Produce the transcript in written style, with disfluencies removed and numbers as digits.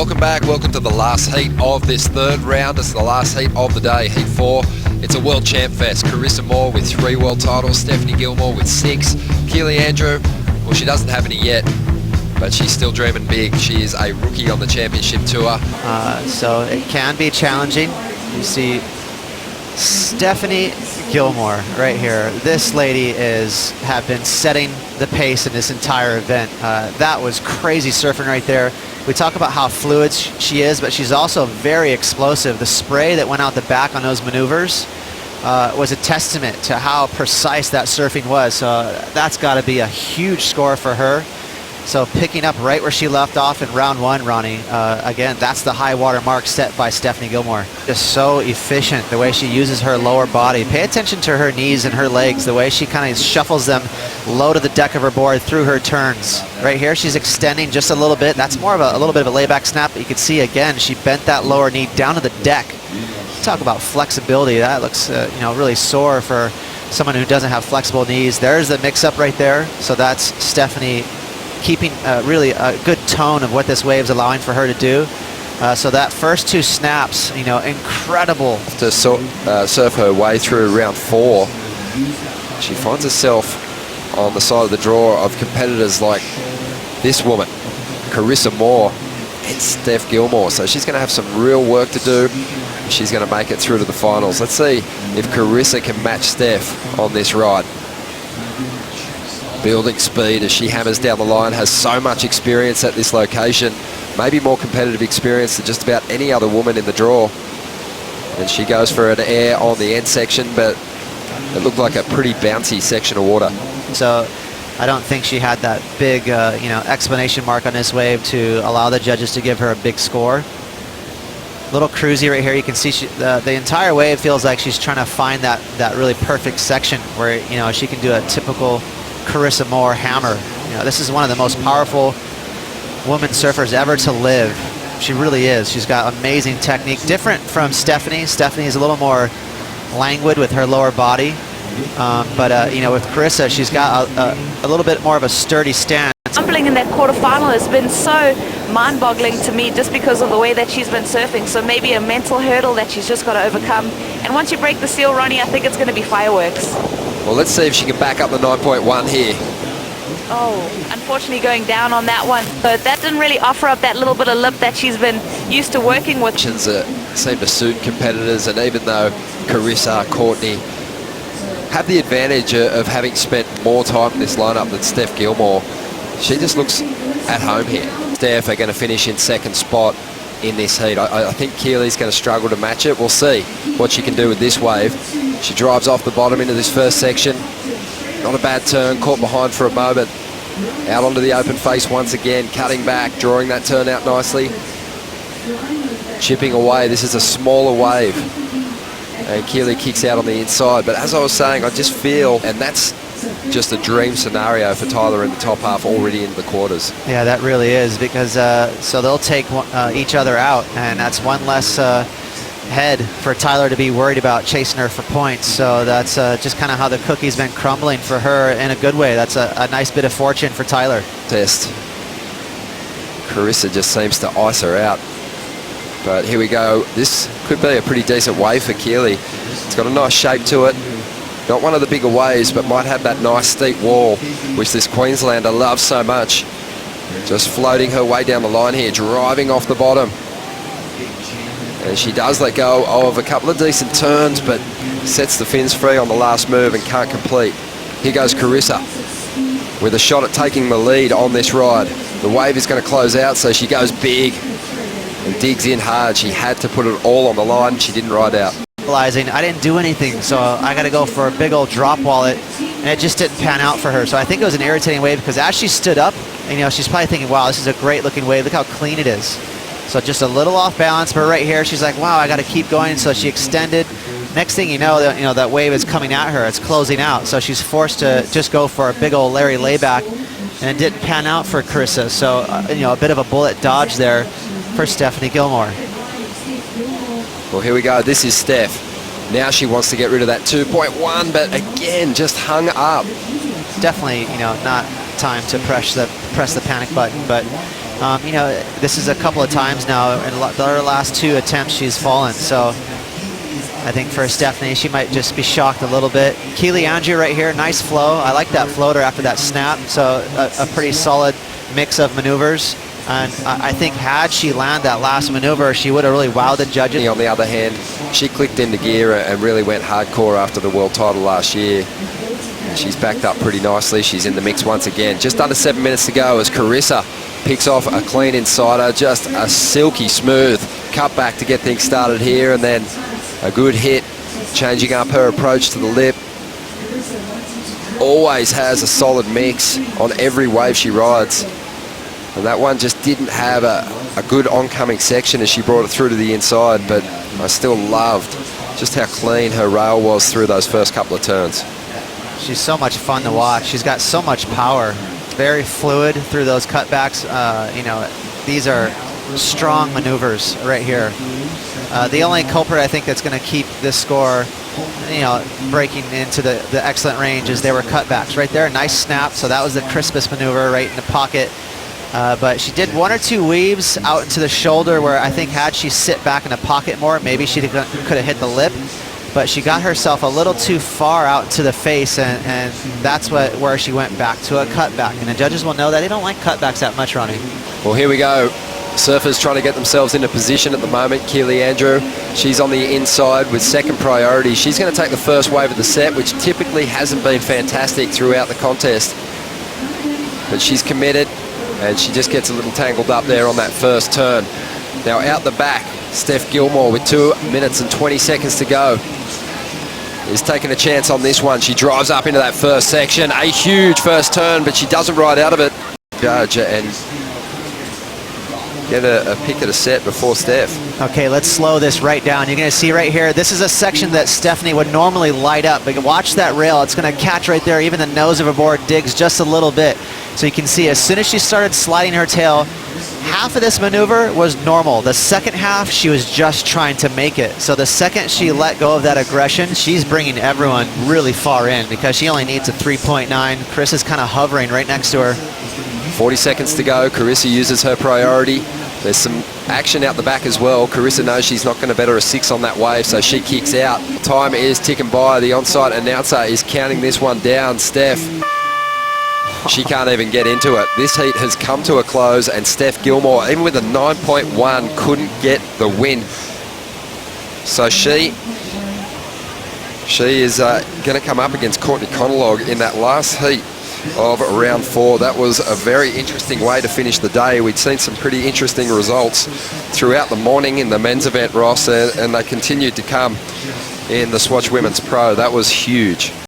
Welcome back. Welcome to the last heat of this third round. It's the last heat of the day, heat 4. It's a world champ fest. Carissa Moore with 3 world titles, Stephanie Gilmore with 6. Keely Andrew, well, she doesn't have any yet, but she's still dreaming big. She is a rookie on the championship tour. So it can be challenging. You see Stephanie Gilmore right here. This lady have been setting the pace in this entire event. That was crazy surfing right there. We talk about how fluid she is, but she's also very explosive. The spray that went out the back on those maneuvers was a testament to how precise that surfing was. So that's got to be a huge score for her. So picking up right where she left off in round 1, Ronnie, again, that's the high water mark set by Stephanie Gilmore. Just so efficient, the way she uses her lower body. Pay attention to her knees and her legs, the way she kind of shuffles them low to the deck of her board through her turns. Right here, she's extending just a little bit. That's more of a little bit of a layback snap, but you can see, again, she bent that lower knee down to the deck. Talk about flexibility. That looks really sore for someone who doesn't have flexible knees. There's the mix-up right there. So that's Stephanie keeping really a good tone of what this wave's allowing for her to do. So that first 2 snaps, incredible. To surf her way through round 4, she finds herself on the side of the draw of competitors like this woman, Carissa Moore and Steph Gilmore. So she's going to have some real work to do. She's going to make it through to the finals. Let's see if Carissa can match Steph on this ride. Building speed as she hammers down the line, has so much experience at this location, maybe more competitive experience than just about any other woman in the draw. And she goes for an air on the end section, but it looked like a pretty bouncy section of water. So I don't think she had that big explanation mark on this wave to allow the judges to give her a big score. Little cruisy right here. You can see the entire wave feels like she's trying to find that really perfect section where she can do a typical Carissa Moore hammer. This is one of the most powerful women surfers ever to live. She really is. She's got amazing technique, different from Stephanie. Stephanie is a little more languid with her lower body, but with Carissa, she's got a little bit more of a sturdy stance. Tumbling in that quarterfinal has been so mind-boggling to me just because of the way that she's been surfing. So maybe a mental hurdle that she's just got to overcome. And once you break the seal, Ronnie, I think it's going to be fireworks. Well, let's see if she can back up the 9.1 here. Oh, unfortunately going down on that one. But that didn't really offer up that little bit of lip that she's been used to working with. Seem to suit competitors, and even though Carissa, Courtney have the advantage of having spent more time in this lineup than Steph Gilmore, she just looks at home here. Steph are going to finish in 2nd spot in this heat. I think Keely's going to struggle to match it. We'll see what she can do with this wave. She drives off the bottom into this first section. Not a bad turn, caught behind for a moment. Out onto the open face once again, cutting back, drawing that turn out nicely. Chipping away. This is a smaller wave. And Keely kicks out on the inside. But as I was saying, I just feel, and that's just a dream scenario for Tyler in the top half, already in the quarters. Yeah, that really is, because so they'll take each other out, and that's one less head for Tyler to be worried about chasing her for points. So that's just kind of how the cookie's been crumbling for her in a good way. That's a nice bit of fortune for Tyler. Test. Carissa just seems to ice her out. But here we go. This could be a pretty decent wave for Keely. It's got a nice shape to it. Not one of the bigger waves, but might have that nice steep wall, which this Queenslander loves so much. Just floating her way down the line here, driving off the bottom. And she does let go of a couple of decent turns, but sets the fins free on the last move and can't complete. Here goes Carissa with a shot at taking the lead on this ride. The wave is going to close out, so she goes big and digs in hard. She had to put it all on the line. She didn't ride out. Realizing I didn't do anything, so I got to go for a big old drop wallet, and it just didn't pan out for her. So I think it was an irritating wave, because as she stood up, she's probably thinking, wow, this is a great looking wave. Look how clean it is. So just a little off balance, but right here she's like, wow, I got to keep going. So she extended. Next thing you know, that wave is coming at her. It's closing out. So she's forced to just go for a big old Larry layback, and it didn't pan out for Carissa. So a bit of a bullet dodge there for Stephanie Gilmore. Well, here we go. This is Steph. Now she wants to get rid of that 2.1, but again, just hung up. Definitely, not time to press the panic button, but You know, this is a couple of times now. In her last 2 attempts, she's fallen. So I think for Stephanie, she might just be shocked a little bit. Keely Andrew right here, nice flow. I like that floater after that snap. So a pretty solid mix of maneuvers. And I think had she landed that last maneuver, she would have really wowed the judges. On the other hand, she clicked into gear and really went hardcore after the world title last year. She's backed up pretty nicely. She's in the mix once again. Just under 7 minutes to go as Carissa picks off a clean insider. Just a silky smooth cut back to get things started here, and then a good hit, changing up her approach to the lip. Always has a solid mix on every wave she rides. And that one just didn't have a good oncoming section as she brought it through to the inside, but I still loved just how clean her rail was through those first couple of turns. She's so much fun to watch. She's got so much power. Very fluid through those cutbacks. You know, these are strong maneuvers right here. The only culprit I think that's going to keep this score, you know, breaking into the excellent range is there were cutbacks right there. Nice snap. So that was the crispest maneuver right in the pocket. But she did 1 or 2 weaves out into the shoulder where I think had she sit back in the pocket more, maybe she could have hit the lip. But she got herself a little too far out to the face, and that's where she went back to a cutback. And the judges will know that they don't like cutbacks that much, Ronnie. Well, here we go. Surfers trying to get themselves into position at the moment. Keely Andrew, she's on the inside with second priority. She's going to take the first wave of the set, which typically hasn't been fantastic throughout the contest. But she's committed, and she just gets a little tangled up there on that first turn. Now out the back, Steph Gilmore with 2 minutes and 20 seconds to go is taking a chance on this one. She drives up into that first section, a huge first turn, but she doesn't ride out of it. Judge and get a pick at a set before Steph. Okay, let's slow this right down. You're going to see right here, this is a section that Stephanie would normally light up, but watch that rail. It's going to catch right there. Even the nose of her board digs just a little bit. So you can see as soon as she started sliding her tail, half of this maneuver was normal. The second half, she was just trying to make it. So the second she let go of that aggression, she's bringing everyone really far in because she only needs a 3.9. Carissa's kind of hovering right next to her. 40 seconds to go. Carissa uses her priority. There's some action out the back as well. Carissa knows she's not going to better a 6 on that wave, so she kicks out. Time is ticking by. The on-site announcer is counting this one down. Steph, she can't even get into it. This heat has come to a close, and Steph Gilmore, even with a 9.1, couldn't get the win. So she is going to come up against Courtney Conalog in that last heat of round 4. That was a very interesting way to finish the day. We'd seen some pretty interesting results throughout the morning in the men's event, Ross, and they continued to come in the Swatch Women's Pro. That was huge.